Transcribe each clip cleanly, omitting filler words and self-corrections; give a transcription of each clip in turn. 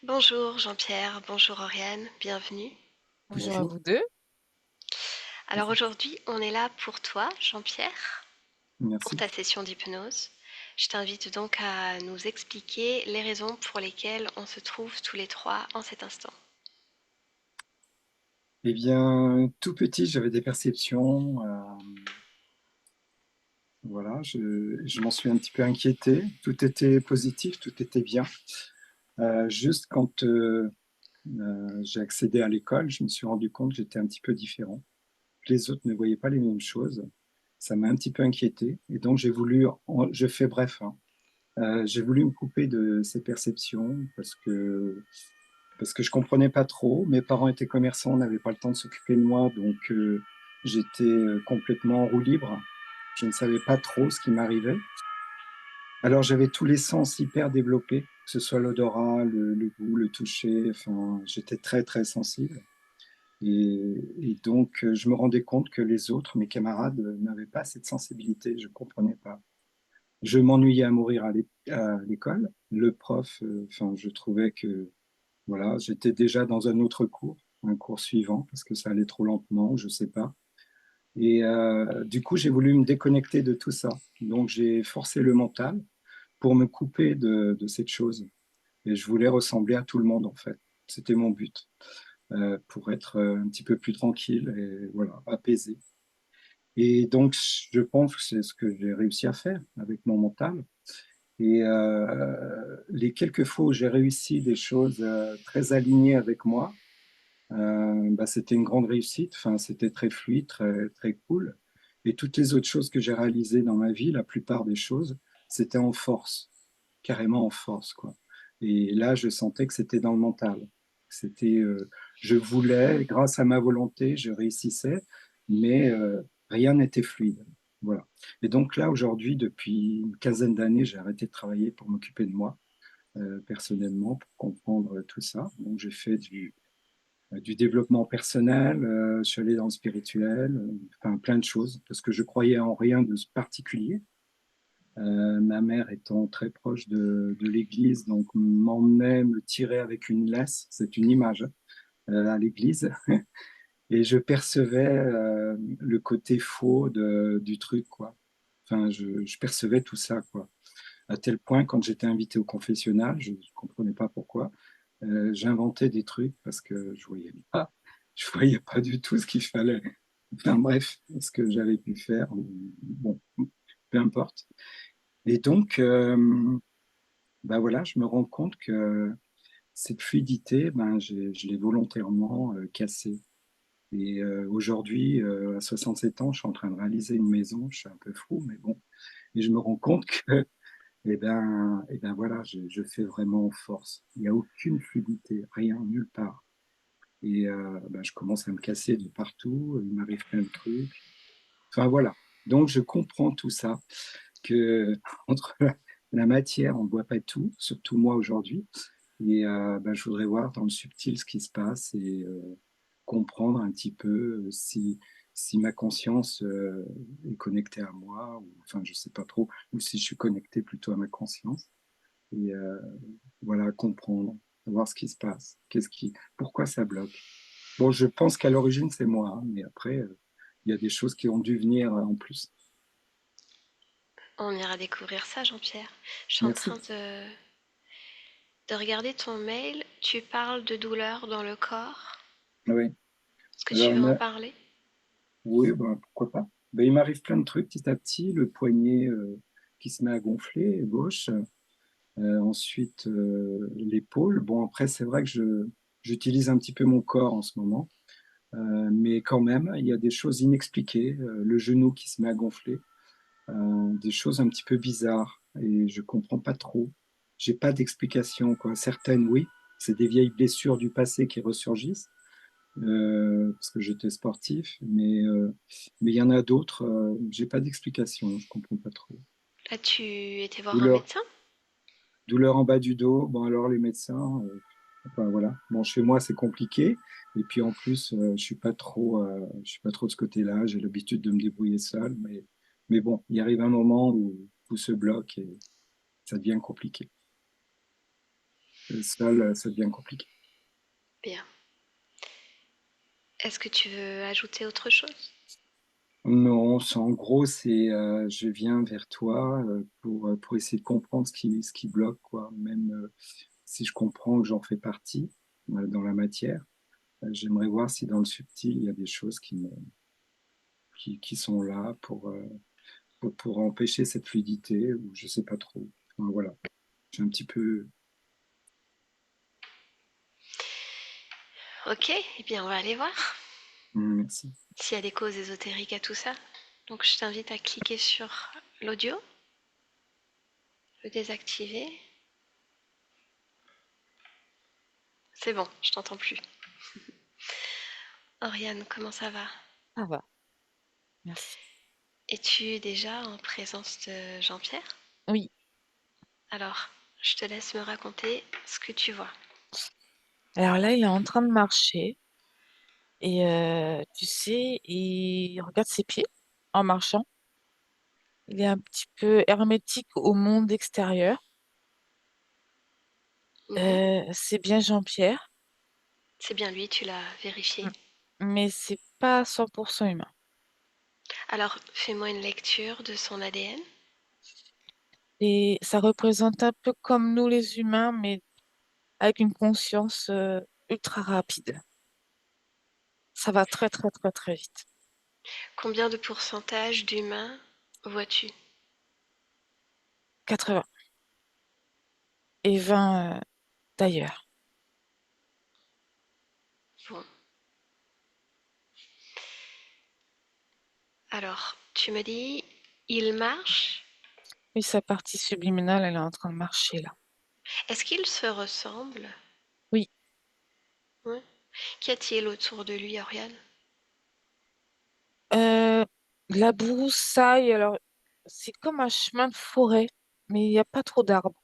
Bonjour Jean-Pierre, bonjour Oriane, bienvenue. Bonjour à Bonjour, vous 2. Alors aujourd'hui, on est là pour toi, Jean-Pierre, pour merci. ta session d'hypnose. Je t'invite donc à nous expliquer les raisons pour lesquelles on se trouve tous les trois en cet instant. Eh bien, tout petit, j'avais des perceptions. Voilà, je m'en suis un petit peu inquiété. Tout était positif, tout était bien. Juste quand j'ai accédé à l'école, je me suis rendu compte que j'étais un petit peu différent. Les autres ne voyaient pas les mêmes choses. Ça m'a un petit peu inquiété. Et donc, je fais bref, hein. J'ai voulu me couper de ces perceptions parce que je comprenais pas trop. Mes parents étaient commerçants, n'avaient pas le temps de s'occuper de moi, donc j'étais complètement en roue libre. Je ne savais pas trop ce qui m'arrivait. Alors j'avais tous les sens hyper développés, que ce soit l'odorat, le goût, le toucher. Enfin, j'étais très très sensible. Et donc je me rendais compte que les autres, mes camarades, n'avaient pas cette sensibilité. Je comprenais pas. Je m'ennuyais à mourir à l'école. Le prof, enfin, je trouvais que voilà, j'étais déjà dans un cours suivant, parce que ça allait trop lentement, je sais pas. Et du coup, j'ai voulu me déconnecter de tout ça. Donc, j'ai forcé le mental pour me couper de cette chose. Et je voulais ressembler à tout le monde, en fait. C'était mon but, pour être un petit peu plus tranquille et voilà, apaisé. Et donc, je pense que c'est ce que j'ai réussi à faire avec mon mental. Et les quelques fois où j'ai réussi des choses très alignées avec moi, bah, c'était une grande réussite. Enfin, c'était très fluide, très, très cool. Et toutes les autres choses que j'ai réalisées dans ma vie, la plupart des choses, c'était en force, carrément en force, quoi. Et là, je sentais que c'était dans le mental. C'était, je voulais, grâce à ma volonté, je réussissais, mais rien n'était fluide. Voilà. Et donc là, aujourd'hui, depuis une quinzaine d'années, j'ai arrêté de travailler pour m'occuper de moi, personnellement, pour comprendre tout ça. Donc, j'ai fait du développement personnel, je suis allé dans le spirituel, enfin plein de choses, parce que je croyais en rien de particulier. Ma mère étant très proche de l'église, donc m'emmenait me tirer avec une laisse, c'est une image, à l'église, et je percevais le côté faux du truc, quoi. Enfin, je percevais tout ça, quoi. À tel point, quand j'étais invité au confessionnal, je ne comprenais pas pourquoi, j'inventais des trucs parce que je voyais pas du tout ce qu'il fallait. Enfin bref, ce que j'avais pu faire, bon, peu importe. Et donc, bah voilà, je me rends compte que cette fluidité, ben, je l'ai volontairement cassée. Et aujourd'hui, à 67 ans, je suis en train de réaliser une maison, je suis un peu fou, mais bon. Et je me rends compte que, eh ben voilà, je fais vraiment en force. Il n'y a aucune fluidité, rien, nulle part. Et ben, je commence à me casser de partout, il m'arrive plein de trucs. Enfin voilà. Donc je comprends tout ça, que entre la matière, on ne voit pas tout, surtout moi aujourd'hui. Et ben, je voudrais voir dans le subtil ce qui se passe et comprendre un petit peu si ma conscience est connectée à moi, ou enfin je sais pas trop, ou si je suis connecté plutôt à ma conscience. Et voilà, comprendre, voir ce qui se passe, pourquoi ça bloque. Bon, je pense qu'à l'origine, c'est moi, hein, mais après, il y a des choses qui ont dû venir en plus. On ira découvrir ça, Jean-Pierre. Je suis en train Merci. de regarder ton mail. Tu parles de douleur dans le corps. Oui. Est-ce que tu Alors, veux en parler? oui, ben, pourquoi pas. Ben, il m'arrive plein de trucs petit à petit. Le poignet qui se met à gonfler, gauche. Ensuite, l'épaule. Bon, après, c'est vrai que j'utilise un petit peu mon corps en ce moment. Mais quand même, il y a des choses inexpliquées. Le genou qui se met à gonfler. Des choses un petit peu bizarres et je comprends pas trop. J'ai pas d'explication, quoi. Certaines, oui, c'est des vieilles blessures du passé qui ressurgissent parce que j'étais sportif, mais il y en a d'autres, j'ai pas d'explication, je comprends pas trop. As-tu été voir un Douleur, médecin? douleur en bas du dos. Bon alors les médecins, enfin voilà. Bon chez moi c'est compliqué et puis en plus je suis pas trop de ce côté-là. J'ai l'habitude de me débrouiller seul, mais bon, il arrive un moment où tout se bloque et ça devient compliqué. Seul, ça devient compliqué. Bien. Est-ce que tu veux ajouter autre chose? Non, en gros, c'est je viens vers toi pour essayer de comprendre ce qui bloque, quoi. Même si je comprends que j'en fais partie dans la matière, j'aimerais voir si dans le subtil, il y a des choses qui sont là pour empêcher cette fluidité, ou je sais pas trop. Enfin, voilà, j'ai un petit peu. Ok, eh bien on va aller voir Merci. s'il y a des causes ésotériques à tout ça. Donc je t'invite à cliquer sur l'audio, le désactiver. C'est bon, je t'entends plus. Oriane, comment ça va? Ça va, merci. Es-tu déjà en présence de Jean-Pierre? Oui, Alors, je te laisse me raconter ce que tu vois. alors là, il est en train de marcher et tu sais, il regarde ses pieds en marchant. Il est un petit peu hermétique au monde extérieur. Mhm. C'est bien Jean-Pierre, C'est bien lui, tu l'as vérifié. m- mais c'est pas 100% humain. Alors, fais-moi une lecture de son ADN. Et ça représente un peu comme nous les humains, mais avec une conscience ultra rapide. Ça va très, très, très, très vite. Combien de pourcentage d'humains vois-tu? 80 et 20 d'ailleurs. Bon. Alors, tu me dis, il marche. Oui, sa partie subliminale, elle est en train de marcher là. Est-ce qu'ils se ressemblent? Oui. Ouais. Qu'y a-t-il autour de lui, Oriane? Euh, la broussaille, alors, c'est comme un chemin de forêt, mais il n'y a pas trop d'arbres.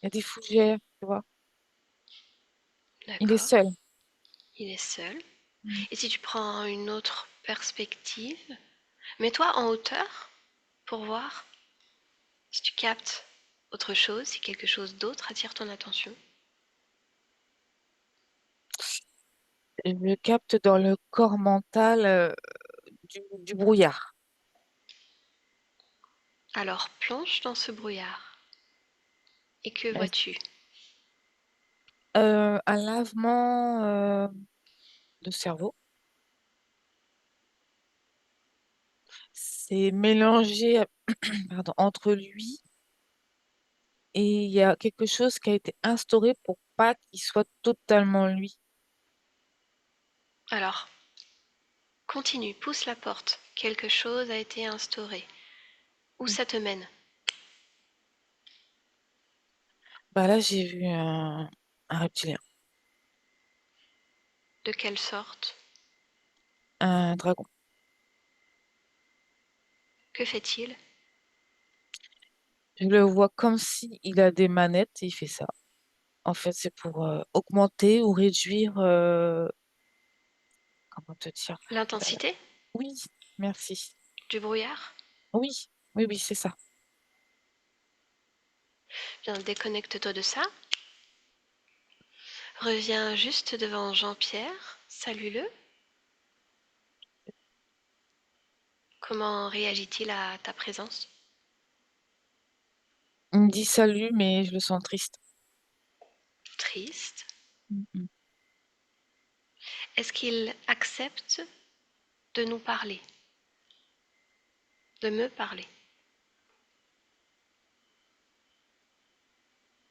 Il y a des fougères, tu vois. Il est D'accord, seul. il est seul. Mm. Et si tu prends une autre perspective, mets-toi en hauteur pour voir si tu captes autre chose, si quelque chose d'autre attire ton attention. Je capte dans le corps mental du brouillard. Alors plonge dans ce brouillard. Et que Euh, vois-tu? un lavement de cerveau. C'est mélangé pardon, entre lui et il y a quelque chose qui a été instauré pour pas qu'il soit totalement lui. Alors, continue, pousse la porte. Quelque chose a été instauré. Où ça te mène? Bah là, j'ai vu un reptilien, De quelle sorte? un dragon. Que fait-il? Je le vois comme si il a des manettes et il fait ça. En fait, c'est pour augmenter ou réduire, comment te dire? Euh, L'intensité oui, merci. du brouillard? Oui, oui, oui, c'est ça. Bien, déconnecte-toi de ça. Reviens juste devant Jean-Pierre. Salue-le. Comment réagit-il à ta présence? Il me dit salut, mais je le sens triste. Triste. Mhm. Est-ce qu'il accepte de nous parler, de me parler?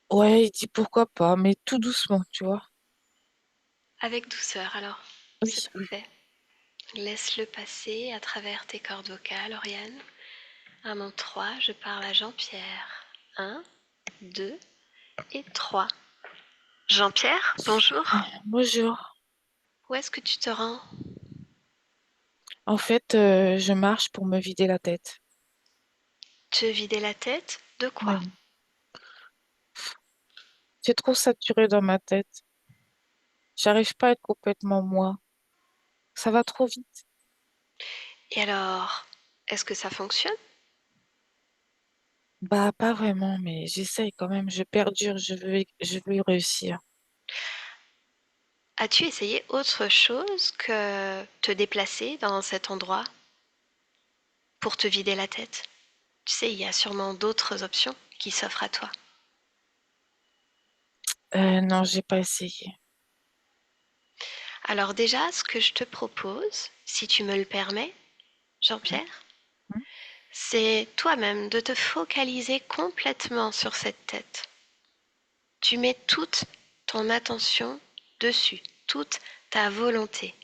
Ouais, il dit pourquoi pas, mais tout doucement, tu vois. Avec douceur alors. Oui, C'est oui. parfait. Laisse-le passer à travers tes cordes vocales, Oriane. À mon 3, je parle à Jean-Pierre. Un, 2 et 3. Jean-Pierre, bonjour. Bonjour. Où est-ce que tu te rends? En fait, je marche pour me vider la tête. Te vider la tête? De quoi? Oui. C'est trop saturé dans ma tête. J'arrive pas à être complètement moi. Ça va trop vite. Et alors, est-ce que ça fonctionne? Bah, pas vraiment, mais j'essaye quand même. Je perdure, je veux y réussir. As-tu essayé autre chose que te déplacer dans cet endroit pour te vider la tête? Tu sais, il y a sûrement d'autres options qui s'offrent à toi. Non, j'ai pas essayé. Alors déjà, ce que je te propose, si tu me le permets, Mhm. Jean-Pierre, Mhm. c'est toi-même de te focaliser complètement sur cette tête. Tu mets toute ton attention dessus, toute ta volonté,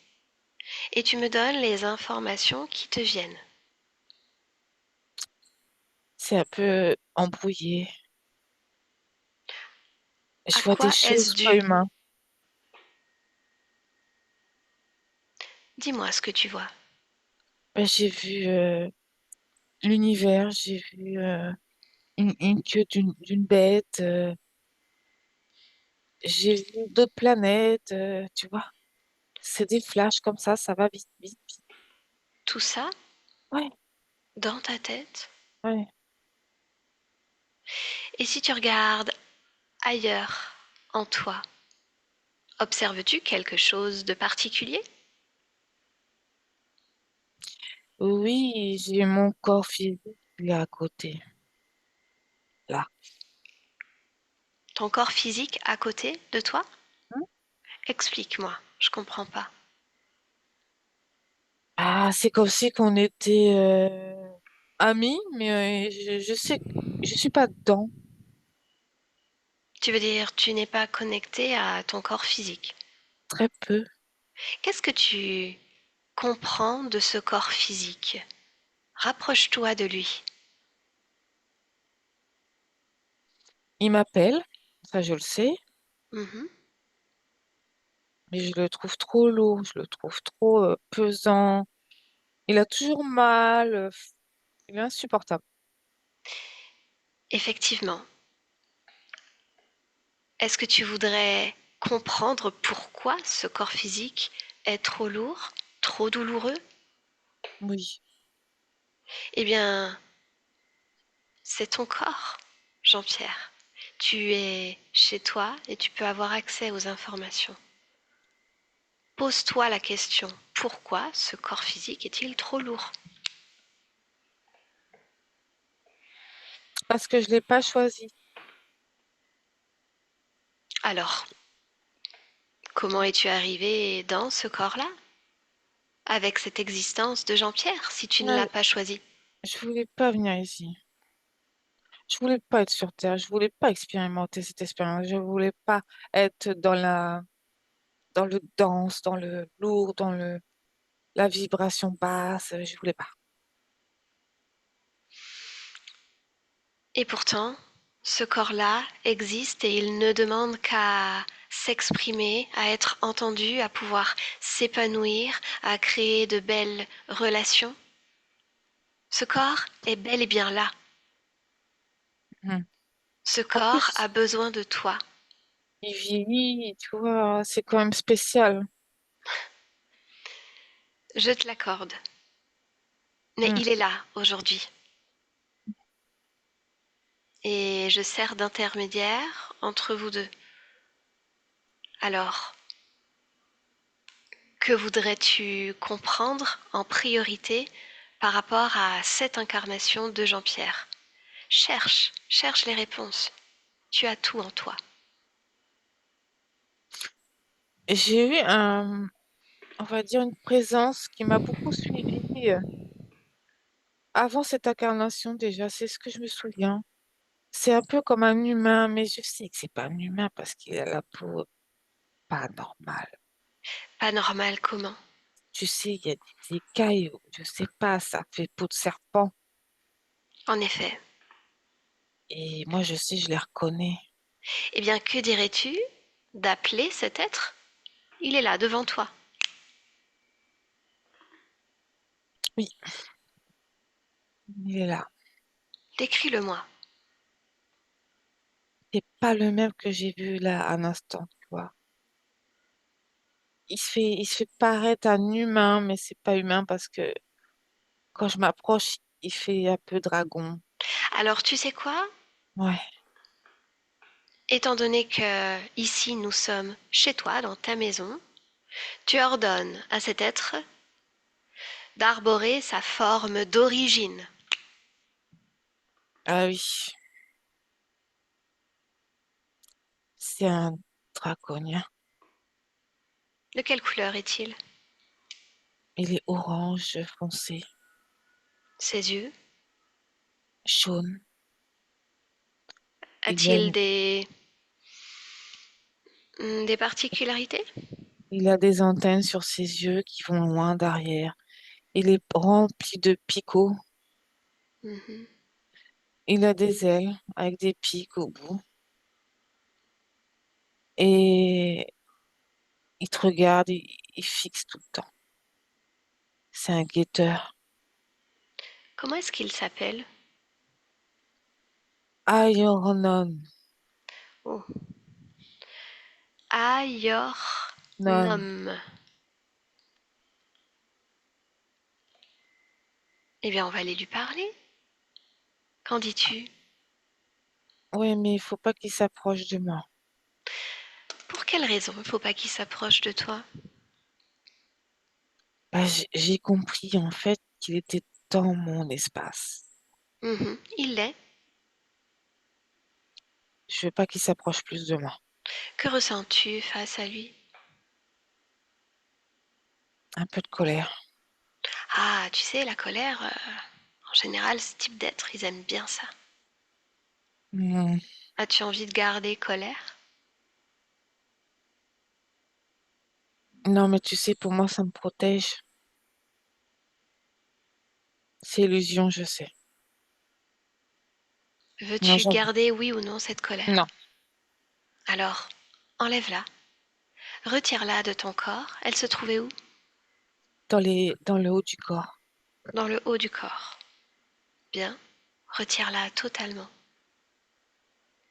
et tu me donnes les informations qui te viennent. C'est un peu embrouillé. Je À vois des quoi est-ce choses pas dû? humaines. Dis-moi ce que tu vois. Ben, j'ai vu l'univers, j'ai vu une queue d'une bête, j'ai vu d'autres planètes, tu vois. C'est des flashs comme ça va vite, vite, vite. Tout ça Ouais, dans ta tête. ouais. Et si tu regardes ailleurs en toi, observes-tu quelque chose de particulier? Oui, j'ai mon corps physique qui est à côté, là. Ton corps physique à côté de toi? Hmm. Explique-moi, je comprends pas. Ah, c'est comme si qu'on était amis, mais je sais, je suis pas dedans, Tu veux dire tu n'es pas connecté à ton corps physique. très peu. Qu'est-ce que tu comprends de ce corps physique? Rapproche-toi de lui. Il m'appelle, ça je le sais, Mhm. mais je le trouve trop lourd, je le trouve trop pesant. Il a toujours mal, il est insupportable. Effectivement. Est-ce que tu voudrais comprendre pourquoi ce corps physique est trop lourd, trop douloureux? Oui. Eh bien, c'est ton corps, Jean-Pierre. Tu es chez toi et tu peux avoir accès aux informations. Pose-toi la question, pourquoi ce corps physique est-il trop lourd? Parce que je l'ai pas choisi. Alors, comment es-tu arrivé dans ce corps-là, avec cette existence de Jean-Pierre, si tu ne l'as Ouais, pas choisi? je voulais pas venir ici. Je voulais pas être sur Terre. Je voulais pas expérimenter cette expérience. Je voulais pas être dans le dense, dans le lourd, la vibration basse. Je voulais pas. Et pourtant, ce corps-là existe et il ne demande qu'à s'exprimer, à être entendu, à pouvoir s'épanouir, à créer de belles relations. Ce corps est bel et bien là. Hmm. Ce En corps plus, a besoin de toi. il vieillit, tu vois, c'est quand même spécial. Je te l'accorde. Mais Hmm. il est là aujourd'hui. Et je sers d'intermédiaire entre vous deux. Alors, que voudrais-tu comprendre en priorité par rapport à cette incarnation de Jean-Pierre? Cherche, cherche les réponses. Tu as tout en toi. J'ai eu on va dire, une présence qui m'a beaucoup suivie avant cette incarnation déjà. C'est ce que je me souviens. C'est un peu comme un humain, mais je sais que c'est pas un humain parce qu'il a la peau pas normale. Pas normal comment? Tu sais, il y a des écailles, je sais pas, ça fait peau de serpent. En effet. Et moi, je sais, je les reconnais. Eh bien, que dirais-tu d'appeler cet être? Il est là, devant toi. Oui, il est là. Décris-le-moi. C'est pas le même que j'ai vu là à l'instant, tu vois. Il se fait paraître un humain, mais c'est pas humain parce que quand je m'approche, il fait un peu dragon. Alors, tu sais quoi? Ouais. Étant donné que ici nous sommes chez toi, dans ta maison, tu ordonnes à cet être d'arborer sa forme d'origine. Ah oui, c'est un draconien. De quelle couleur est-il? Il est orange foncé, Ses yeux? jaune. Il a, A-t-il des particularités? il a des antennes sur ses yeux qui vont loin derrière. Il est rempli de picots. Mhm. Il a des ailes avec des pics au bout. Et il te regarde, il fixe tout le temps. C'est un guetteur. Comment est-ce qu'il s'appelle? Aioron. Oh, Non. Ayornom. Eh bien, on va aller lui parler. Qu'en dis-tu? Oui, mais il faut pas qu'il s'approche de moi. Pour quelle raison il ne faut pas qu'il s'approche de toi? Bah, j'ai compris en fait qu'il était dans mon espace. Mhm, il l'est. Je veux pas qu'il s'approche plus de moi. Que ressens-tu face à lui? Un peu de colère. Ah, tu sais, la colère, en général, ce type d'être, ils aiment bien ça. Hmm. As-tu envie de garder colère? Non, mais tu sais, pour moi, ça me protège. C'est illusion, je sais. Non, Veux-tu garder, oui ou non, cette colère? non, Alors, enlève-la, retire-la de ton corps. Elle se trouvait où? dans le haut du corps. Dans le haut du corps. Bien, retire-la totalement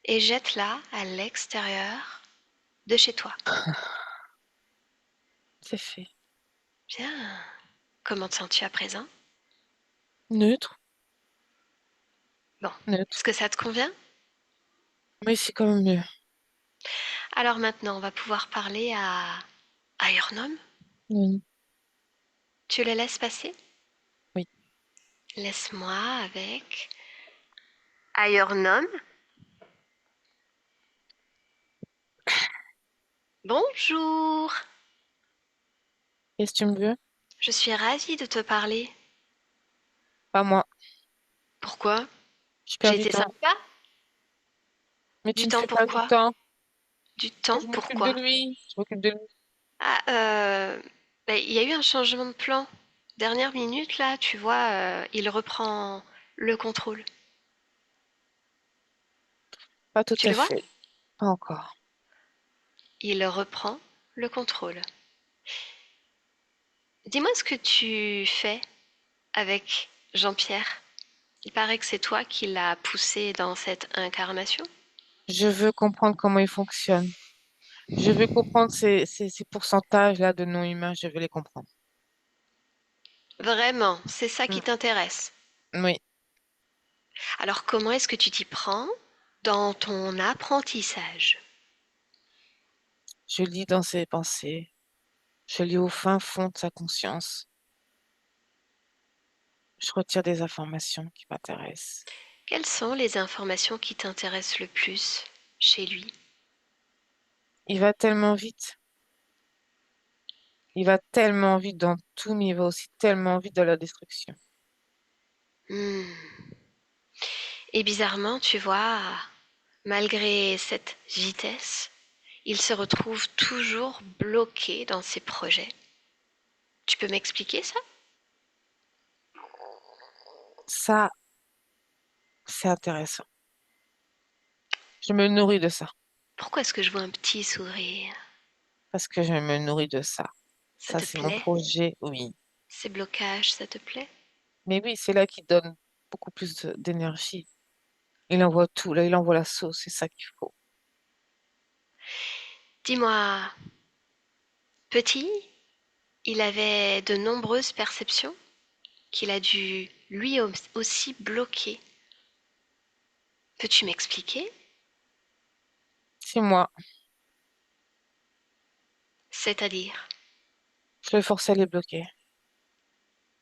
et jette-la à l'extérieur de chez toi. C'est fait. Bien. Comment te sens-tu à présent? Neutre, Bon, neutre. est-ce que ça te convient? Mais c'est quand même mieux. Alors maintenant, on va pouvoir parler à Urnum. Oui, Tu le laisses passer? oui. Laisse-moi avec Ayornom. Bonjour, Qu'est-ce que tu me veux? je suis ravie de te parler. Pas moi. Pourquoi? Je perds J'ai du été temps. sympa? Mais Du tu me temps fais perdre du pourquoi? temps. Du temps Je m'occupe de pourquoi? lui. Je m'occupe de lui. Ah, il y a eu un changement de plan. Dernière minute, là, tu vois, il reprend le contrôle. Pas tout Tu à le vois? fait. Pas encore. Il reprend le contrôle. Dis-moi ce que tu fais avec Jean-Pierre. Il paraît que c'est toi qui l'as poussé dans cette incarnation. Je veux comprendre comment il fonctionne. Je veux comprendre ces pourcentages-là de non-humains. Je veux les comprendre. Vraiment, c'est ça qui Mm. t'intéresse. Oui. Alors comment est-ce que tu t'y prends dans ton apprentissage? Je lis dans ses pensées. Je lis au fin fond de sa conscience. Je retire des informations qui m'intéressent. Quelles sont les informations qui t'intéressent le plus chez lui? Il va tellement vite. Il va tellement vite dans tout, mais il va aussi tellement vite dans la destruction. Hmm. Et bizarrement, tu vois, malgré cette vitesse, il se retrouve toujours bloqué dans ses projets. Tu peux m'expliquer ça? Ça, c'est intéressant. Je me nourris de ça. Pourquoi est-ce que je vois un petit sourire? Parce que je me nourris de ça. Ça Ça, te c'est mon plaît? projet, oui. Ces blocages, ça te plaît? Mais oui, c'est là qu'il donne beaucoup plus d'énergie. Il envoie tout, là, il envoie la sauce, c'est ça qu'il faut. Dis-moi, petit, il avait de nombreuses perceptions qu'il a dû lui aussi bloquer. Peux-tu m'expliquer? C'est moi. C'est-à-dire? Je le forçais à les bloquer.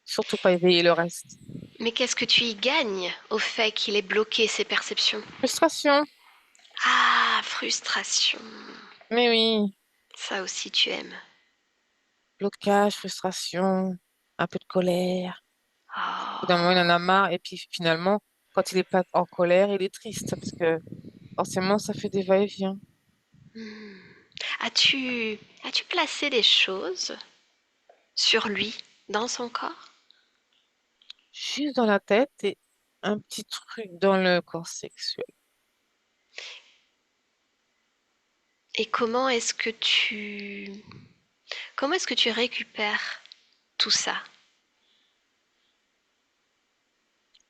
Surtout pas éveiller le reste. Mais qu'est-ce que tu y gagnes au fait qu'il ait bloqué ses perceptions? Frustration. Ah, frustration. Mais oui. Ça aussi tu aimes. Blocage, frustration, un peu de colère. Au bout d'un moment, il en a Oh. marre. Et puis finalement, quand il est pas en colère, il est triste. Parce que forcément, ça fait des va-et-vient. Hmm. As-tu placé des choses sur lui, dans son corps? Juste dans la tête et un petit truc dans le corps sexuel. Et comment est-ce que tu récupères tout ça?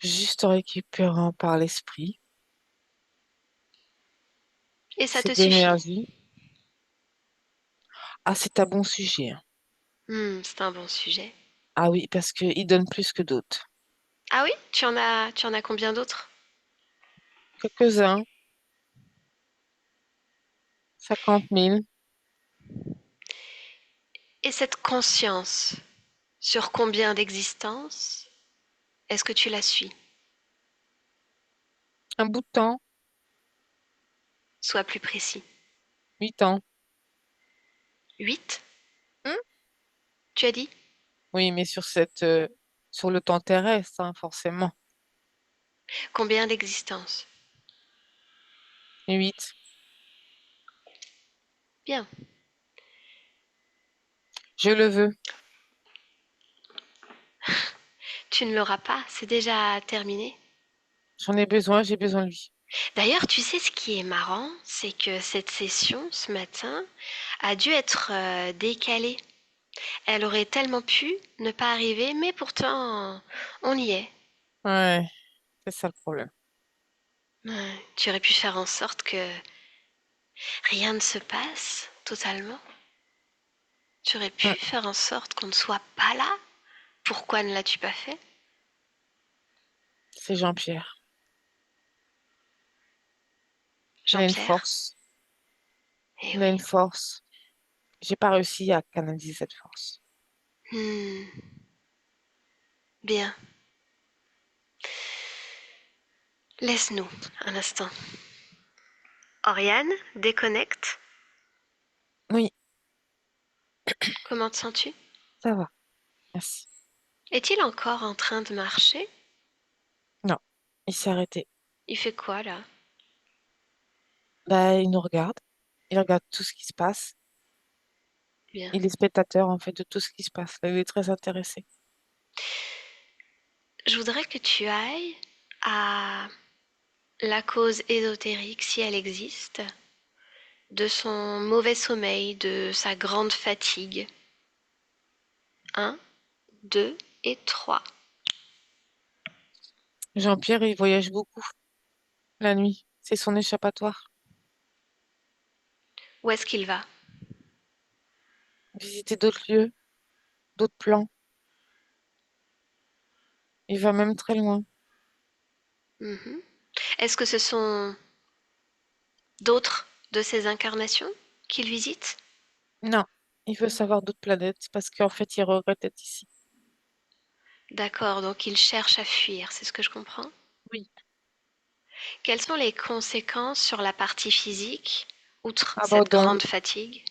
Juste en récupérant par l'esprit Et ça te cette suffit? énergie. Ah, c'est un bon sujet, hein. C'est un bon sujet. Ah oui, parce qu'il donne plus que d'autres. Ah oui? Tu en as combien d'autres? Quelques-uns, 50 000. Et cette conscience, sur combien d'existences, est-ce que tu la suis? Un bout de temps, Sois plus précis. 8 ans. 8? Hmm. Tu as dit? Oui, mais sur le temps terrestre, hein, forcément. Combien d'existences? 8. Bien. Je le veux. Tu ne l'auras pas, c'est déjà terminé. J'en ai besoin, j'ai besoin de lui. D'ailleurs, tu sais ce qui est marrant, c'est que cette session ce matin a dû être décalée. Elle aurait tellement pu ne pas arriver, mais pourtant, on y est. Ouais, c'est ça le problème. Ouais, tu aurais pu faire en sorte que rien ne se passe totalement. Tu aurais pu Hmm. faire en sorte qu'on ne soit pas là. Pourquoi ne l'as-tu pas fait? C'est Jean-Pierre. Il a une Jean-Pierre? force. Eh Il a une oui. force. J'ai pas réussi à canaliser cette force. Hmm, bien. Laisse-nous un instant. Oriane, déconnecte. Oui, Comment te sens-tu? ça va. Merci. Est-il encore en train de marcher? Non, il s'est arrêté. Il fait quoi là? Bah, il nous regarde. Il regarde tout ce qui se passe. Bien. Il est spectateur, en fait, de tout ce qui se passe. Il est très intéressé. Je voudrais que tu ailles à la cause ésotérique, si elle existe, de son mauvais sommeil, de sa grande fatigue. Un, 2 et 3. Jean-Pierre, il voyage beaucoup la nuit. C'est son échappatoire. Où est-ce qu'il va? Visiter d'autres lieux, d'autres plans. Il va même très loin. Mhm. Est-ce que ce sont d'autres de ses incarnations qu'il visite? Non, il veut savoir d'autres planètes parce qu'en fait, il regrette d'être ici. D'accord, donc il cherche à fuir, c'est ce que je comprends. Oui. Quelles sont les conséquences sur la partie physique, outre cette Abandon, grande fatigue?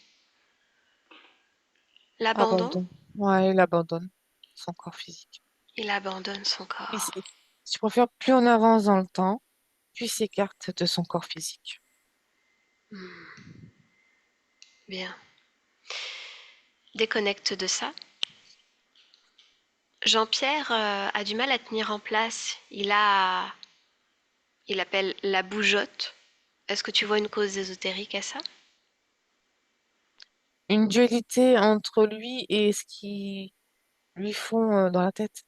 L'abandon? abandon. Ouais, il abandonne son corps physique. Il abandonne son Il corps. s- Je préfère plus on avance dans le temps, plus il s'écarte de son corps physique. Hmm, bien. Déconnecte de ça. Jean-Pierre a du mal à tenir en place. Il appelle la bougeotte. Est-ce que tu vois une cause ésotérique à ça? Une dualité entre lui et ce qui lui font dans la tête.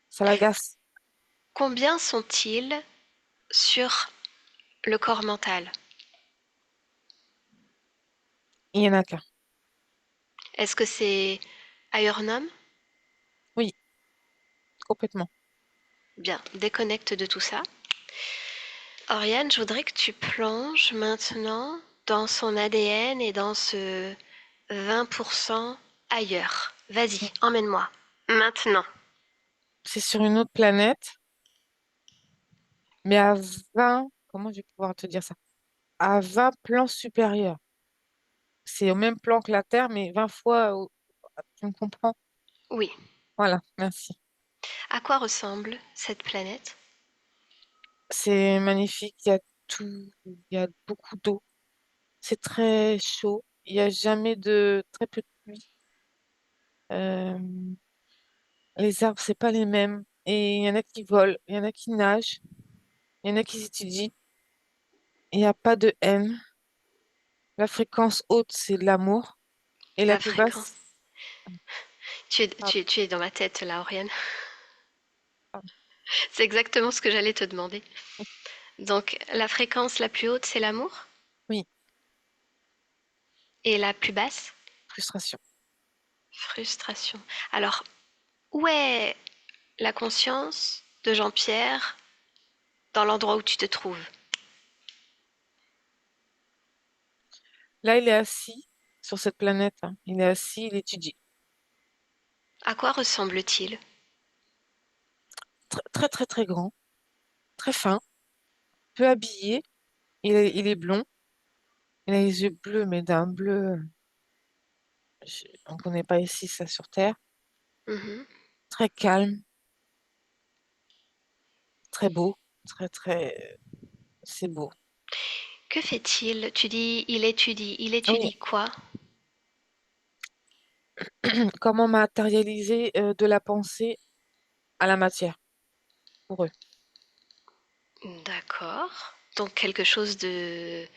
Ça l'agace. Combien sont-ils sur le corps mental? Il y en a qu'un. Est-ce que c'est Ayurnum? Oui, complètement. Bien, déconnecte de tout ça. Oriane, je voudrais que tu plonges maintenant dans son ADN et dans ce 20% ailleurs. Vas-y, emmène-moi. Maintenant. C'est sur une autre planète, mais à 20, comment je vais pouvoir te dire ça? À 20 plans supérieurs. C'est au même plan que la Terre, mais 20 fois, tu me comprends? Oui. Voilà, merci. À quoi ressemble cette planète? C'est magnifique, il y a tout, il y a beaucoup d'eau. C'est très chaud, il n'y a jamais de très peu de pluie. Euh, les arbres, c'est pas les mêmes. Et il y en a qui volent, il y en a qui nagent, il y en a qui étudient. Il n'y a pas de haine. La fréquence haute, c'est de l'amour. Et la La plus fréquence. basse, Tu es dans ma tête là, Oriane. pardon. C'est exactement ce que j'allais te demander. Donc, la fréquence la plus haute, c'est l'amour? Oui, Et la plus basse? frustration. Frustration. Alors, où est la conscience de Jean-Pierre dans l'endroit où tu te trouves? Là, il est assis sur cette planète, hein. Il est assis, il étudie. À quoi ressemble-t-il? Très, très, très, très grand, très fin, peu habillé. Il est blond. Il a les yeux bleus, mais d'un bleu, on ne connaît pas ici ça sur Terre. Mhm. Très calme, très beau, très, très, c'est beau. Que fait-il? Tu dis il étudie. Il Oui, étudie quoi? comment matérialiser de la pensée à la matière pour eux. D'accord. Donc quelque chose de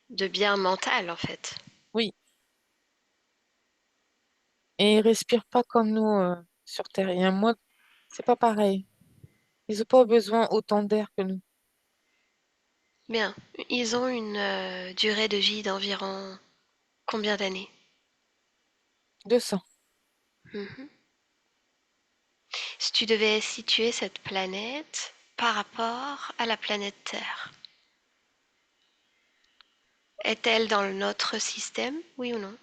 bien mental en fait. Oui, et ils respirent pas comme nous sur Terre. Il y a moins, c'est pas pareil. Ils n'ont pas besoin autant d'air que nous. Bien. Ils ont une durée de vie d'environ combien d'années? 200. Mhm. Si tu devais situer cette planète par rapport à la planète Terre, est-elle dans notre système, oui ou non?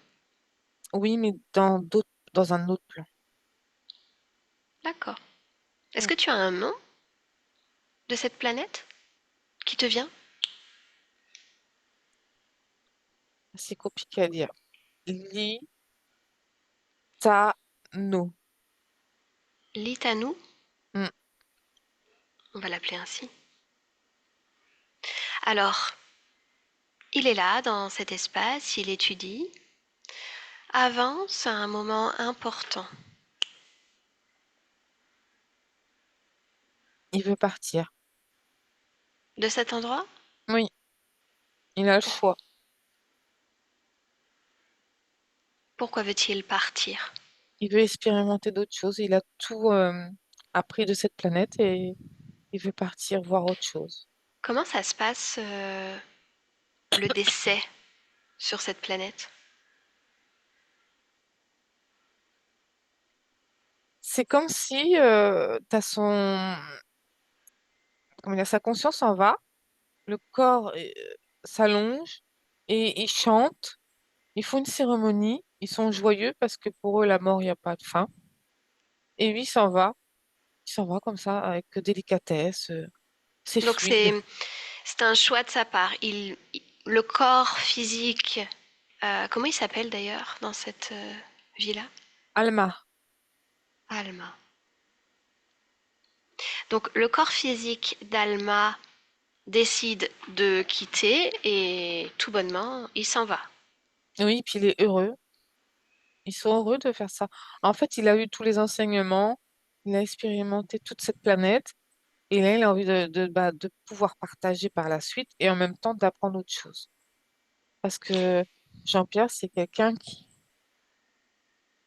Oui, mais dans un autre plan. D'accord. Est-ce Mm. que tu as un nom de cette planète qui te vient? C'est compliqué à dire. Litano. Litanou, Mm. on va l'appeler ainsi. Alors, il est là, dans cet espace, il étudie, avance à un moment important. Il veut partir. De cet endroit? Oui, il a le Pour- choix. Pourquoi veut-il partir? Il veut expérimenter d'autres choses. Il a tout appris de cette planète et il veut partir voir autre chose. Comment ça se passe, le décès sur cette planète? C'est comme si comment dire, sa conscience en va, le corps s'allonge et ils chantent. Ils font une cérémonie. Ils sont joyeux parce que pour eux, la mort, il n'y a pas de fin. Et lui, il s'en va. Il s'en va comme ça, avec délicatesse. C'est Donc fluide. c'est un choix de sa part. Le corps physique, comment il s'appelle d'ailleurs dans cette vie-là? Alma. Alma. Donc le corps physique d'Alma décide de quitter et tout bonnement, il s'en va. Oui, puis il est heureux. Ils sont heureux de faire ça. En fait, il a eu tous les enseignements. Il a expérimenté toute cette planète. Et là, il a envie de pouvoir partager par la suite et en même temps d'apprendre autre chose. Parce que Jean-Pierre, c'est quelqu'un qui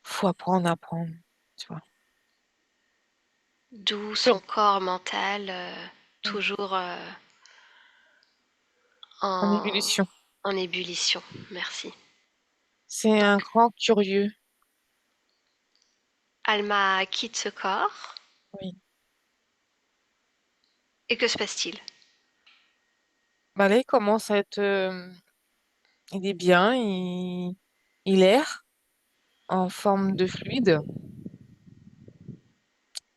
faut apprendre à apprendre, tu vois. D'où son Sur- corps mental mm, toujours En en, ébullition. en ébullition. Merci. C'est un Donc grand curieux. Alma quitte ce corps Oui. et que se passe-t-il? Bah là, il commence à être, il est bien, il erre en forme de fluide.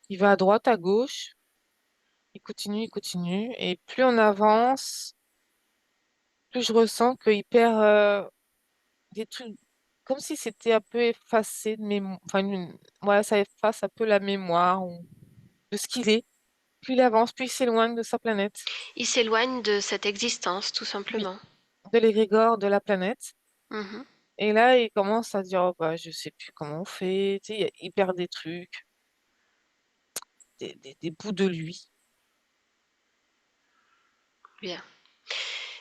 Il va à droite, à gauche, il continue. Et plus on avance, plus je ressens qu'il perd des trucs, comme si c'était un peu effacé de mémoire. Enfin, ouais, ça efface un peu la mémoire de ce qu'il est. Plus il avance, plus il s'éloigne de sa planète. Il s'éloigne de cette existence, tout Oui, simplement. de l'égrégore de la planète. Mhm. Et là, il commence à dire, oh, bah, je sais plus comment on fait. Tu sais, il perd des trucs, des bouts de lui. Bien.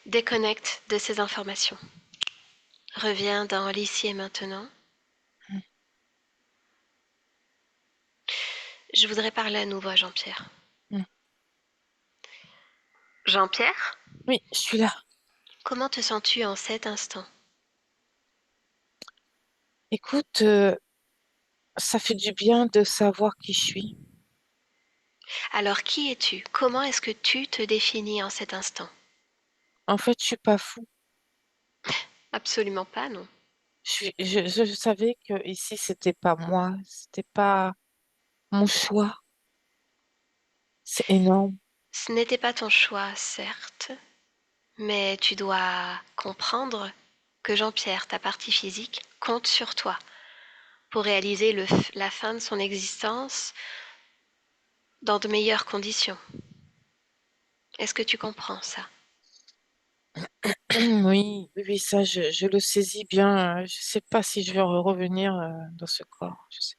Déconnecte de ces informations. Reviens dans l'ici et maintenant. Mm. Je voudrais parler à nouveau à Jean-Pierre. Mm. Jean-Pierre, Oui, je suis là. comment te sens-tu en cet instant? Écoute, ça fait du bien de savoir qui je suis. Alors qui es-tu? Comment est-ce que tu te définis en cet instant? En fait, je suis pas fou. Absolument pas, non. Je savais que ici, c'était pas moi. C'était pas mon choix. C'est énorme. Ce n'était pas ton choix, certes, mais tu dois comprendre que Jean-Pierre, ta partie physique, compte sur toi pour réaliser la fin de son existence dans de meilleures conditions. Est-ce que tu comprends ça? Oui, oui, oui, ça, je le saisis bien. Je sais pas si je vais revenir dans ce corps. Je sais.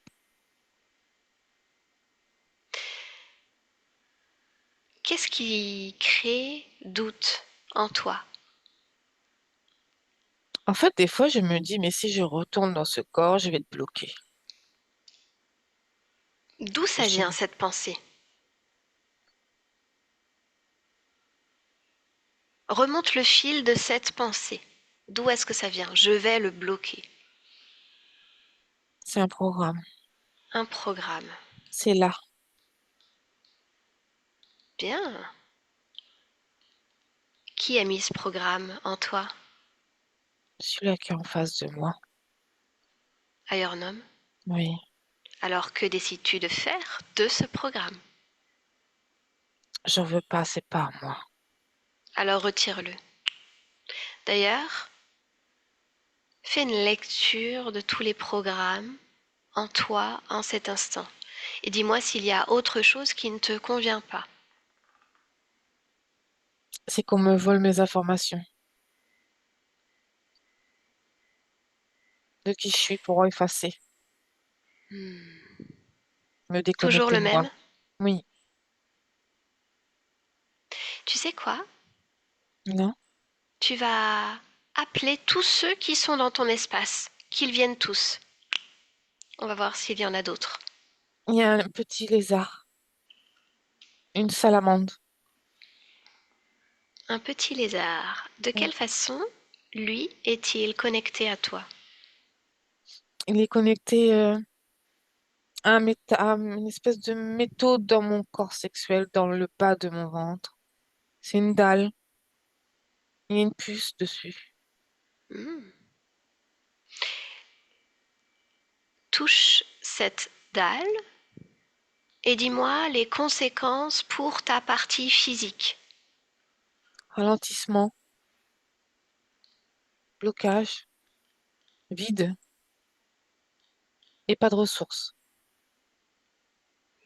Qu'est-ce qui crée doute en toi? En fait, des fois, je me dis, mais si je retourne dans ce corps, je vais être bloquée. D'où ça Je- vient cette pensée? Remonte le fil de cette pensée. D'où est-ce que ça vient? Je vais le bloquer. C'est un programme. Un programme. C'est là, Bien. Qui a mis ce programme en toi? celui-là qui est en face de moi. Ailleurs Oui, Alors que décides-tu de faire de ce programme? j'en veux pas, c'est pas à moi. Alors retire-le. D'ailleurs, fais une lecture de tous les programmes en toi en cet instant. Et dis-moi s'il y a autre chose qui ne te convient pas. C'est qu'on me vole mes informations de qui je suis pour effacer, Hmm. me Toujours déconnecter le de moi. même? Oui, Tu sais quoi? non? Tu vas appeler tous ceux qui sont dans ton espace, qu'ils viennent tous. On va voir s'il y en a d'autres. Il y a un petit lézard, une salamandre. Un petit lézard. De Oui. quelle façon, lui, est-il connecté à toi? Il est connecté à une espèce de métaux dans mon corps sexuel, dans le bas de mon ventre. C'est une dalle. Il y a une puce dessus. Hmm. Touche cette dalle et dis-moi les conséquences pour ta partie physique. Ralentissement, blocage, vide et pas de ressources.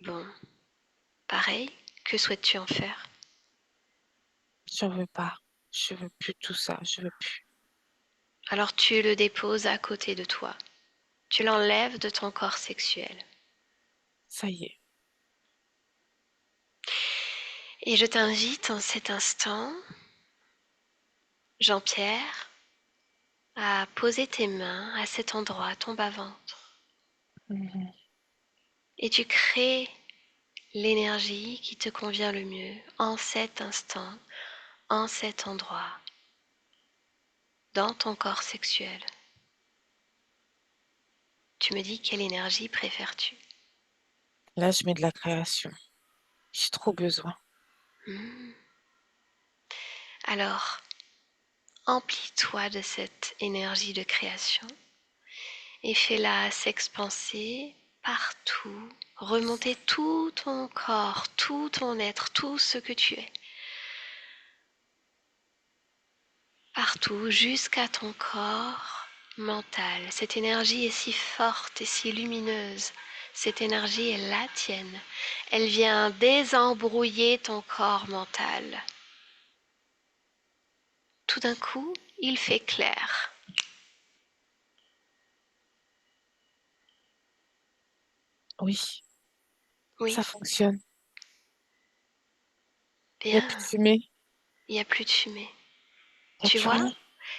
Bon, pareil, que souhaites-tu en faire? J'en veux pas. Je veux plus tout ça. Je veux plus. Alors tu le déposes à côté de toi. Tu l'enlèves de ton corps sexuel. Ça y est. Et je t'invite en cet instant, Jean-Pierre, à poser tes mains à cet endroit, ton bas-ventre. Mhm. Et tu crées l'énergie qui te convient le mieux en cet instant, en cet endroit, dans ton corps sexuel. Tu me dis quelle énergie préfères-tu? Là, je mets de la création. J'ai trop besoin. Hmm. Alors, emplis-toi de cette énergie de création et fais-la s'expanser partout, remonter tout ton corps, tout ton être, tout ce que tu es, partout jusqu'à ton corps mental. Cette énergie est si forte et si lumineuse. Cette énergie est la tienne. Elle vient désembrouiller ton corps mental. Tout d'un coup, il fait clair. Oui, Oui, ça fonctionne. Il n'y a plus de bien, fumée, il n'y a plus de fumée. il n'y a Tu plus vois, rien.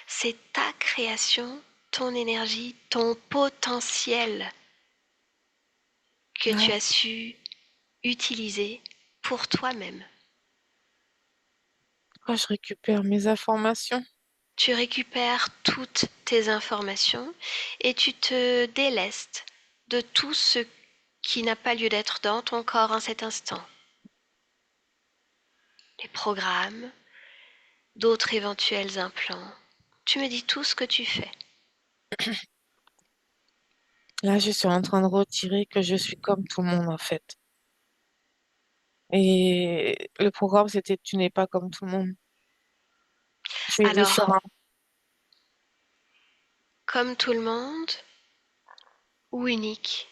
c'est ta création, ton énergie, ton potentiel que tu Ouais. as su utiliser pour toi-même. Quand je récupère mes informations, Tu récupères toutes tes informations et tu te délestes de tout ce qui n'a pas lieu d'être dans ton corps en cet instant. Les programmes, d'autres éventuels implants. Tu me dis tout ce que tu fais. là, je suis en train de retirer que je suis comme tout le monde, en fait. Et le programme, c'était tu n'es pas comme tout le monde. Tu es Alors, différent. comme tout le monde ou unique?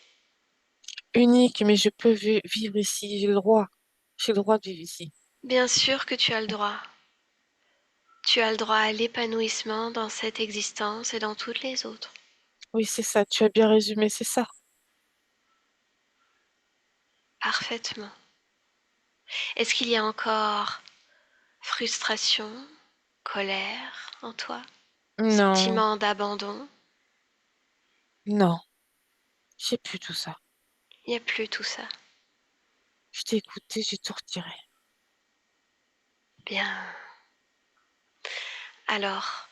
Unique, mais je peux vivre ici. J'ai le droit. J'ai le droit de vivre ici. Bien sûr que tu as le droit. Tu as le droit à l'épanouissement dans cette existence et dans toutes les autres. Oui, c'est ça. Tu as bien résumé, c'est ça. Parfaitement. Est-ce qu'il y a encore frustration, colère en toi? Non, Sentiment d'abandon? non. J'ai plus tout ça. Il n'y a plus tout ça. Je t'ai écouté, j'ai tout retiré. Bien. Alors,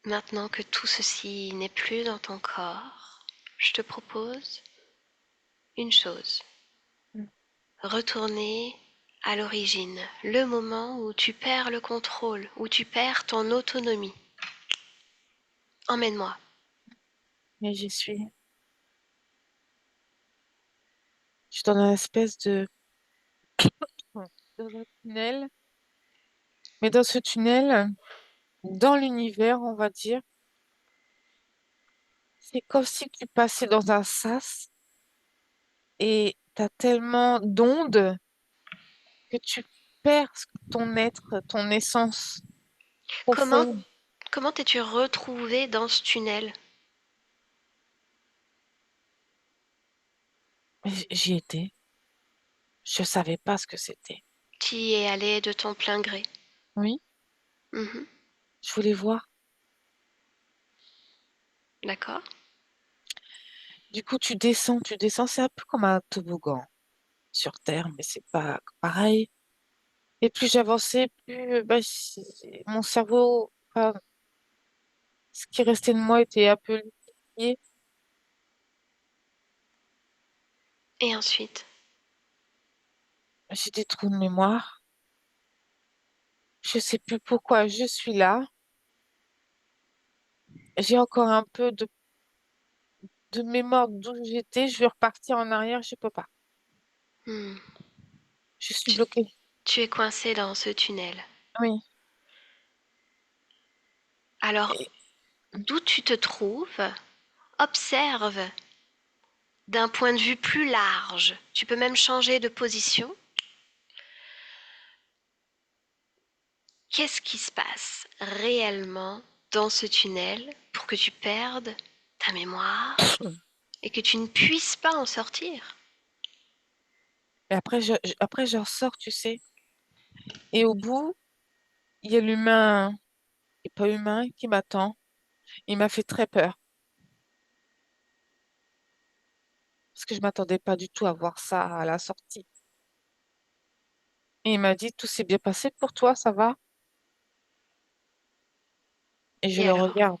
maintenant que tout ceci n'est plus dans ton corps, je te propose une chose. Mm. Retourner à l'origine, le moment où tu perds le contrôle, où tu perds ton autonomie. Emmène-moi. Mais j'y suis. Je suis dans une espèce dans un tunnel. Mais dans ce tunnel, dans l'univers, on va dire, c'est comme si tu passais dans un sas et t'as tellement d'ondes que tu perds ton être, ton essence Comment profonde. comment t'es-tu retrouvé dans ce tunnel? Mais j'y étais. Je savais pas ce que c'était. Tu y es allé de ton plein gré. Oui, Mhm. je voulais voir. D'accord. Du coup, tu descends, c'est un peu comme un toboggan sur Terre, mais c'est pas pareil. Et plus j'avançais, plus bah, mon cerveau, enfin, ce qui restait de moi était un peu liquéfié. Et ensuite, J'ai des trous de mémoire. Je sais plus pourquoi je suis là. J'ai encore un peu de mémoire d'où j'étais. Je vais repartir en arrière, je peux pas. hmm, Je suis tu, bloquée. tu es coincé dans ce tunnel. Oui. Alors, Et- d'où tu te trouves, observe d'un point de vue plus large. Tu peux même changer de position. Qu'est-ce qui se passe réellement dans ce tunnel pour que tu perdes ta mémoire et que tu ne puisses pas en sortir? Et après, après, je ressors, tu sais. Et au bout, il y a l'humain, et pas humain, qui m'attend. Il m'a fait très peur. Parce que je m'attendais pas du tout à voir ça à la sortie. Et il m'a dit, tout s'est bien passé pour toi, ça va? Et je Et le alors? regarde.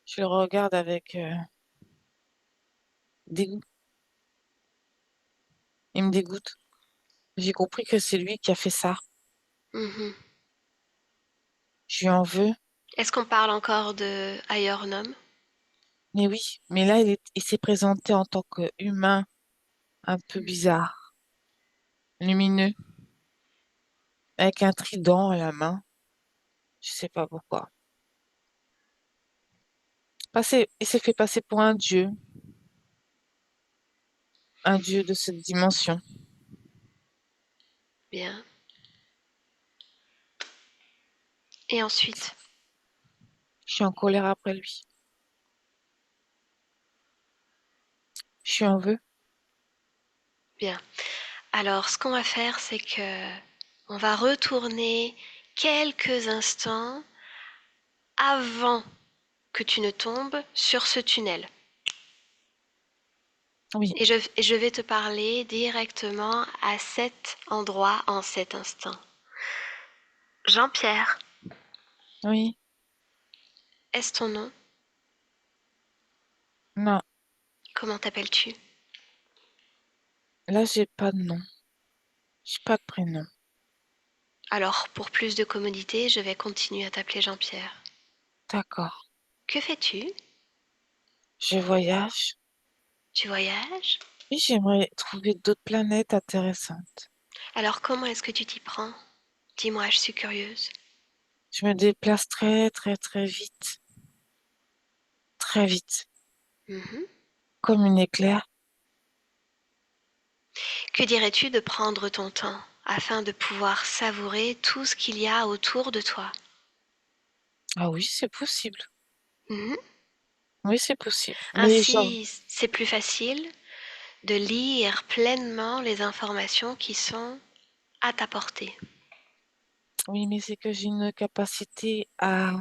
Je le regarde avec dégoût. Il me dégoûte. J'ai compris que c'est lui qui a fait ça. Mhm. Je lui en veux. Est-ce qu'on parle encore de ailleurs homme? Mais oui, mais là, il s'est présenté en tant qu'humain un peu bizarre, lumineux, avec un trident à la main. Je sais pas pourquoi. Il s'est fait passer pour un dieu de cette dimension. Bien. Et ensuite? Je suis en colère après lui. Je suis en veux. Bien. Alors, ce qu'on va faire, c'est que on va retourner quelques instants avant que tu ne tombes sur ce tunnel. Oui, Et je vais te parler directement à cet endroit en cet instant. Jean-Pierre, oui, est-ce ton nom? non. Comment t'appelles-tu? Là, j'ai pas de nom. J'ai pas de prénom. Alors, pour plus de commodité, je vais continuer à t'appeler Jean-Pierre. D'accord. Que fais-tu? Je voyage. Tu voyages? Oui, j'aimerais trouver d'autres planètes intéressantes. Alors, comment est-ce que tu t'y prends? Dis-moi, je suis curieuse. Je me déplace très, très, très vite. Très vite. Mhm. Comme une éclair. Que dirais-tu de prendre ton temps afin de pouvoir savourer tout ce qu'il y a autour de toi? Ah oui, c'est possible. Mhm. Oui, c'est possible. Mais genre, Ainsi, c'est plus facile de lire pleinement les informations qui sont à ta portée. oui, mais c'est que j'ai une capacité à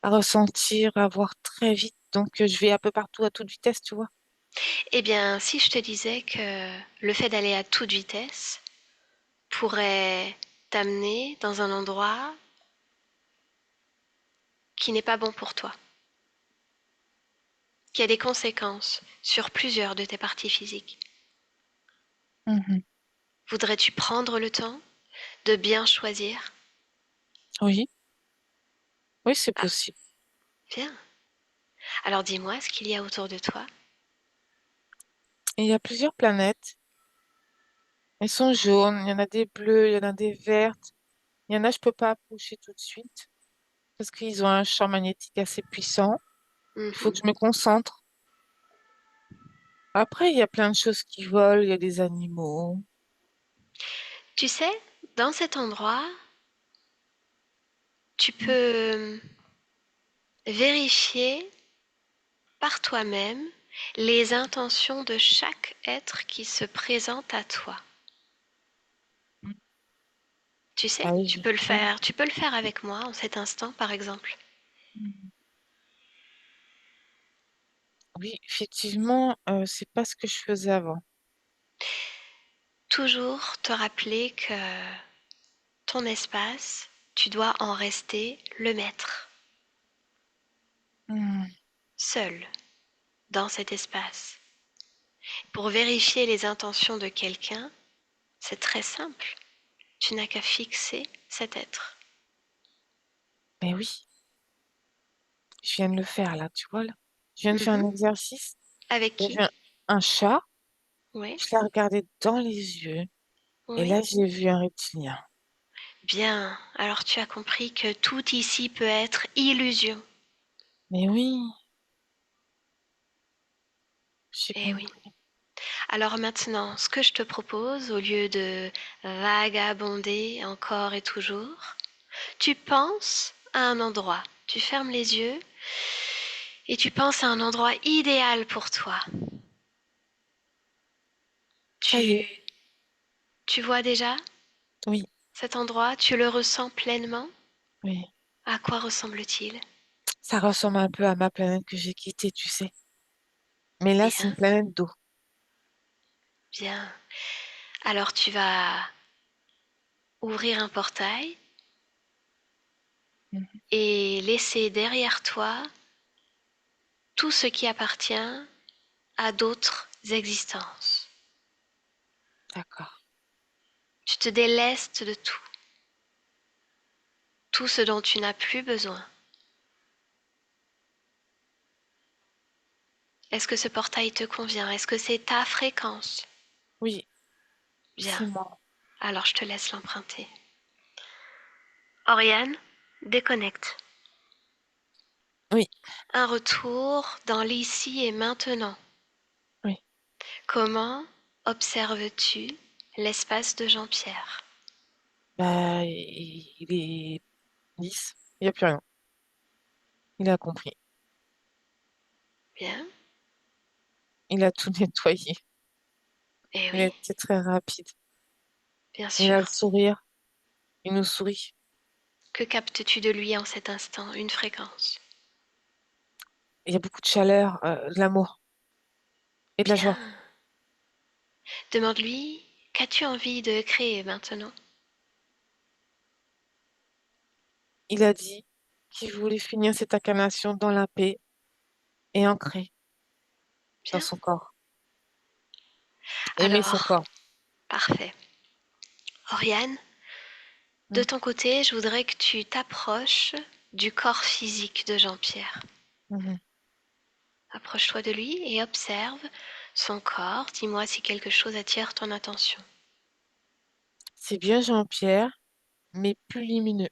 ressentir, à voir très vite. Donc, je vais un peu partout à toute vitesse, tu vois. Eh bien, si je te disais que le fait d'aller à toute vitesse pourrait t'amener dans un endroit qui n'est pas bon pour toi, qui a des conséquences sur plusieurs de tes parties physiques. Mhm. Voudrais-tu prendre le temps de bien choisir? Oui, oui, c'est Ah, possible. bien. Alors dis-moi ce qu'il y a autour de toi. Et il y a plusieurs planètes. Elles sont jaunes, il y en a des bleues, il y en a des vertes. Il y en a, je peux pas approcher tout de suite parce qu'ils ont un champ magnétique assez puissant. Il faut Mhm. que je me concentre. Après, il y a plein de choses qui volent, il y a des animaux. Tu sais, dans cet endroit, tu peux vérifier par toi-même les intentions de chaque être qui se présente à toi. Tu sais, Ah oui, tu peux le faire, tu peux le faire avec moi en cet instant, par exemple. oui, effectivement, c'est pas ce que je faisais avant. Toujours te rappeler que ton espace, tu dois en rester le maître, Hmm. seul, dans cet espace. Pour vérifier les intentions de quelqu'un, c'est très simple. Tu n'as qu'à fixer cet être. Mais oui, je viens de le faire là, tu vois là. Je viens de faire Mhm. un exercice. Avec Il y qui? avait un chat, Oui, je l'ai regardé dans les yeux et oui. là j'ai vu un reptilien. Bien, alors tu as compris que tout ici peut être illusion. Mais oui, j'ai Eh oui. compris. Alors maintenant, ce que je te propose, au lieu de vagabonder encore et toujours, tu penses à un endroit. Tu fermes les yeux et tu penses à un endroit idéal pour toi. Ça y est, Tu, tu vois déjà oui, cet endroit, tu le ressens pleinement. oui. À quoi ressemble-t-il? Ça ressemble un peu à ma planète que j'ai quittée, tu sais. Mais là, c'est une Bien, planète d'eau. bien. Alors tu vas ouvrir un portail Mhm. et laisser derrière toi tout ce qui appartient à d'autres existences. D'accord. Tu te délestes de tout tout ce dont tu n'as plus besoin. Est-ce que ce portail te convient? Est-ce que c'est ta fréquence? Oui, Bien, c'est moi. alors je te laisse l'emprunter. Oriane, déconnecte. Oui, Un retour dans l'ici et maintenant. oui. Comment observes-tu l'espace de Jean-Pierre? Bah, il est lisse. Il n'y a plus rien. Il a compris. Bien, Il a tout nettoyé. eh Il a oui, été très rapide. bien Il a le sûr. sourire. Il nous sourit. Que captes-tu de lui en cet instant? Une fréquence. Il y a beaucoup de chaleur, de l'amour et de la joie. Bien. Demande-lui, qu'as-tu envie de créer maintenant? Il a dit qu'il voulait finir cette incarnation dans la paix et ancré dans Bien. son corps. Aimer son Alors, corps. parfait. Oriane, de Mm. ton côté, je voudrais que tu t'approches du corps physique de Jean-Pierre. Mhm. Approche-toi de lui et observe son corps. Dis-moi si quelque chose attire ton attention. C'est bien Jean-Pierre, mais plus lumineux.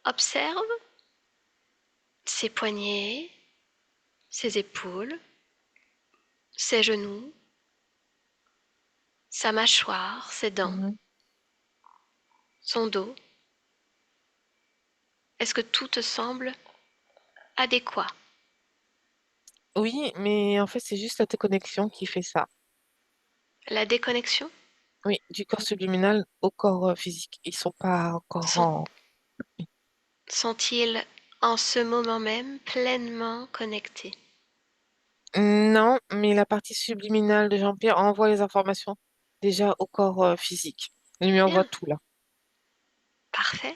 Observe ses poignets, ses épaules, ses genoux, sa mâchoire, ses dents, Mhm. son dos. Est-ce que tout te semble adéquat? Oui, mais en fait, c'est juste la déconnexion qui fait ça. La déconnexion? Oui, du corps subliminal au corps physique. Ils sont pas encore Sont- en... Sont-ils en ce moment même pleinement connectés? Non, mais la partie subliminale de Jean-Pierre envoie les informations déjà au corps physique. Il lui envoie Bien, tout là. parfait.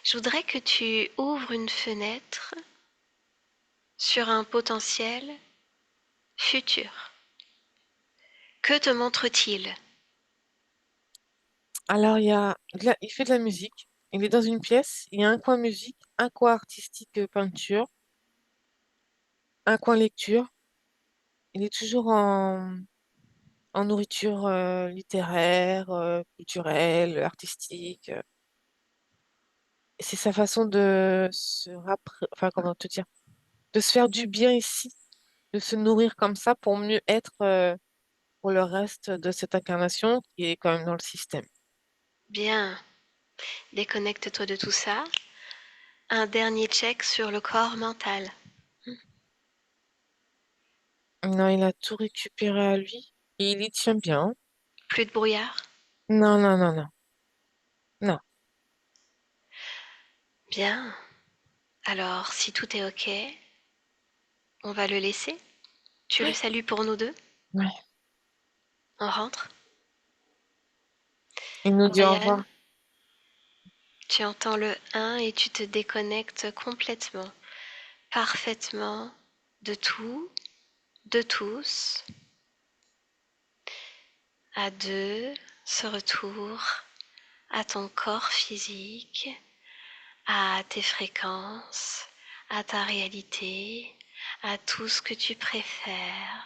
Je voudrais que tu ouvres une fenêtre sur un potentiel futur. Que te montre-t-il? Alors, il fait de la musique. Il est dans une pièce. Il y a un coin musique, un coin artistique peinture, un coin lecture. Il est toujours en nourriture littéraire, culturelle, artistique. C'est sa façon de enfin, comment te dire, de se faire du bien ici, de se nourrir comme ça pour mieux être pour le reste de cette incarnation qui est quand même dans le système. Bien, déconnecte-toi de tout ça. Un dernier check sur le corps mental. Non, il a tout récupéré à lui et il y tient bien. Plus de brouillard? Non, non, non, non, non. Bien. Alors, si tout est OK, on va le laisser. Tu le Ouais, salues pour nous deux? ouais. On rentre? Il nous dit au revoir. Oriane, tu entends le 1 et tu te déconnectes complètement, parfaitement de tout, de tous. À 2, ce retour à ton corps physique, à tes fréquences, à ta réalité, à tout ce que tu préfères.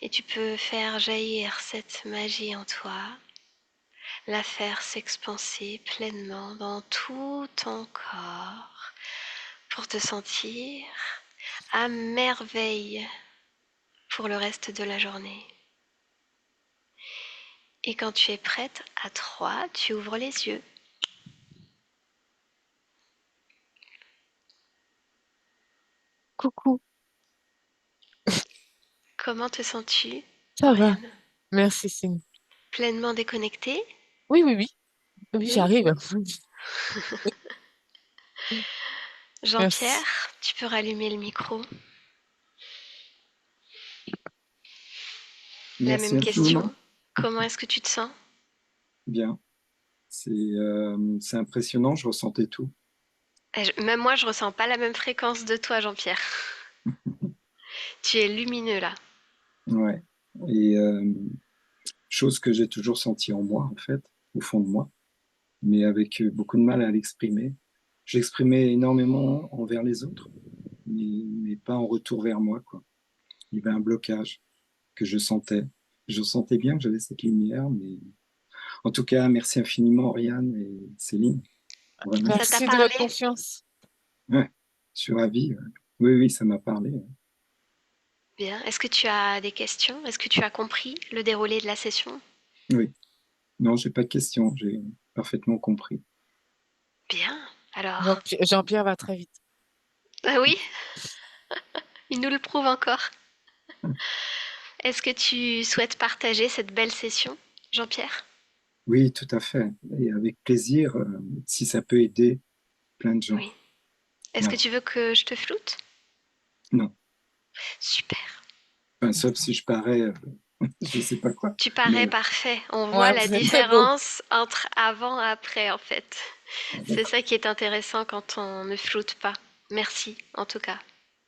Et tu peux faire jaillir cette magie en toi, la faire s'expanser pleinement dans tout ton corps pour te sentir à merveille pour le reste de la journée. Et quand tu es prête, à 3, tu ouvres les yeux. Coucou, Comment te sens-tu, ça va? Oriane? Merci, Céline. Pleinement déconnectée? Oui, oui, oui. Oui, Oui. j'arrive. Merci. Jean-Pierre, tu peux rallumer le micro. La Merci même infiniment. question. Comment est-ce que tu te sens? Bien. C'est impressionnant, je ressentais tout. Même moi, je ressens pas la même fréquence de toi, Jean-Pierre. Tu es lumineux là. Ouais. Et chose que j'ai toujours sentie en moi, en fait, au fond de moi, mais avec beaucoup de mal à l'exprimer. Je l'exprimais énormément envers les autres, mais pas en retour vers moi, quoi. Il y avait un blocage que je sentais. Je sentais bien que j'avais cette lumière, mais en tout cas, merci infiniment, Oriane et Céline. Vraiment. Ça t'a Merci de votre parlé? confiance. Ouais, je suis ravi. Ouais. Oui, oui, ça m'a parlé. Ouais. Bien. Est-ce que tu as des questions? Est-ce que tu as compris le déroulé de la session? Oui. Non, j'ai pas de questions. J'ai parfaitement compris. Bien. Alors, Donc, Jean-Pierre va très vite. ah oui, il nous le prouve encore. Est-ce que tu souhaites partager cette belle session, Jean-Pierre? Oui, tout à fait. Et avec plaisir, si ça peut aider plein de gens. Oui. Est-ce que Voilà. tu veux que je te floute? Non. Super. Enfin, sauf si je parais, je sais pas quoi. Tu parais Mais parfait. On voit Ouais, la vous êtes très beau. différence entre avant et après, en fait. C'est d'accord. ça qui est intéressant quand on ne floute pas. Merci, en tout cas,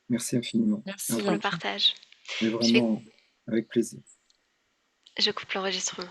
Merci infiniment. Au Merci, pour le revoir. Jean-Pierre. partage. Mais Je vais, vraiment, avec plaisir. je coupe l'enregistrement.